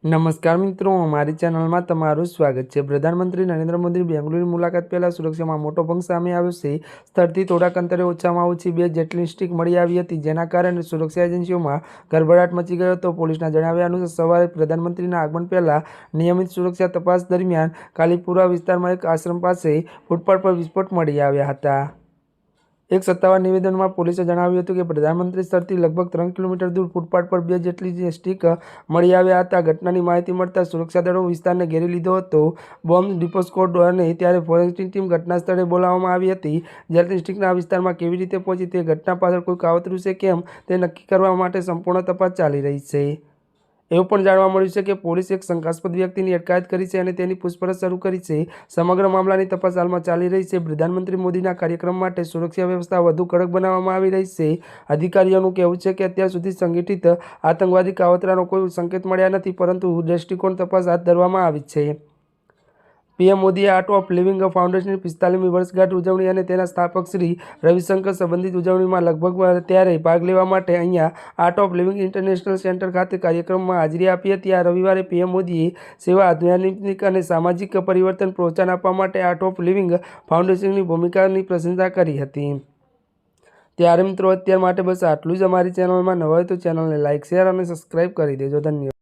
નમસ્કાર મિત્રો, અમારી ચેનલમાં તમારું સ્વાગત છે। પ્રધાનમંત્રી નરેન્દ્ર મોદી બેંગલુરુની મુલાકાત પહેલા સુરક્ષામાં મોટો ભંગ સામે આવ્યો છે। સ્થળથી થોડાક અંતરે ઓછામાં ઓછી 2 જેટલી સ્ટીક મળી આવી હતી, જેના કારણે સુરક્ષા એજન્સીઓમાં ગડબડાટ મચી ગયો હતો। પોલીસના જણાવ્યા અનુસાર સવારે પ્રધાનમંત્રીના આગમન પહેલા નિયમિત સુરક્ષા તપાસ દરમિયાન કાલીપુરા વિસ્તારમાં એક આશ્રમ પાસે ફૂટપાથ પર વિસ્ફોટ મળી આવ્યા હતા। એક સત્તાવાર નિવેદનમાં પોલીસે જણાવ્યું હતું કે પ્રધાનમંત્રી સ્થળથી લગભગ 3 કિલોમીટર દૂર ફૂટપાથ પર 2 જેટલી સ્ટીક મળી આવ્યા હતા। ઘટનાની માહિતી મળતા સુરક્ષા દળો વિસ્તારને ઘેરી લીધો હતો। બોમ્બ ડિસ્પોઝલ સ્ક્વોડ અને ત્યારે ફોરેન્સિક ટીમ ઘટના સ્થળે બોલાવવામાં આવી હતી। જેટલી સ્ટીક આ વિસ્તારમાં કેવી રીતે પહોંચી તે ઘટના પાછળ કોઈ કાવતરું છે કેમ તે નક્કી કરવા માટે સંપૂર્ણ તપાસ ચાલી રહી છે। એવું પણ જાણવા મળ્યું છે કે પોલીસે એક શંકાસ્પદ વ્યક્તિની અટકાયત કરી છે અને તેની પૂછપરછ શરૂ કરી છે। સમગ્ર મામલાની તપાસ હાલમાં ચાલી રહી છે। પ્રધાનમંત્રી મોદીના કાર્યક્રમ માટે સુરક્ષા વ્યવસ્થા વધુ કડક બનાવવામાં આવી રહી છે। અધિકારીઓનું કહેવું છે કે અત્યાર સુધી સંગઠિત આતંકવાદી કાવતરાનો કોઈ સંકેત મળ્યા નથી, પરંતુ દ્રષ્ટિકોણ તપાસ હાથ ધરવામાં આવી છે। પીએમ મોદીએ આર્ટ ઓફ લિવિંગ ફાઉન્ડેશનની 45મી વર્ષગાંઠ ઉજવણી અને તેના સ્થાપક શ્રી રવિશંકર સંબંધિત ઉજવણીમાં લગભગ ત્યારે ભાગ લેવા માટે અહીંયા art of living international centre ખાતે કાર્યક્રમમાં હાજરી આપી હતી। આ રવિવારે પીએમ મોદીએ સેવા, આધ્યાત્મિક અને સામાજિક પરિવર્તન પ્રોત્સાહન આપવા માટે આર્ટ ઓફ લિવિંગ ફાઉન્ડેશનની ભૂમિકાની પ્રશંસા કરી હતી। ત્યારે મિત્રો, અત્યાર માટે બસ આટલું જ। અમારી ચેનલમાં નવા હોય તો ચેનલને લાઇક, શેર અને સબસ્ક્રાઇબ કરી દેજો। ધન્યવાદ।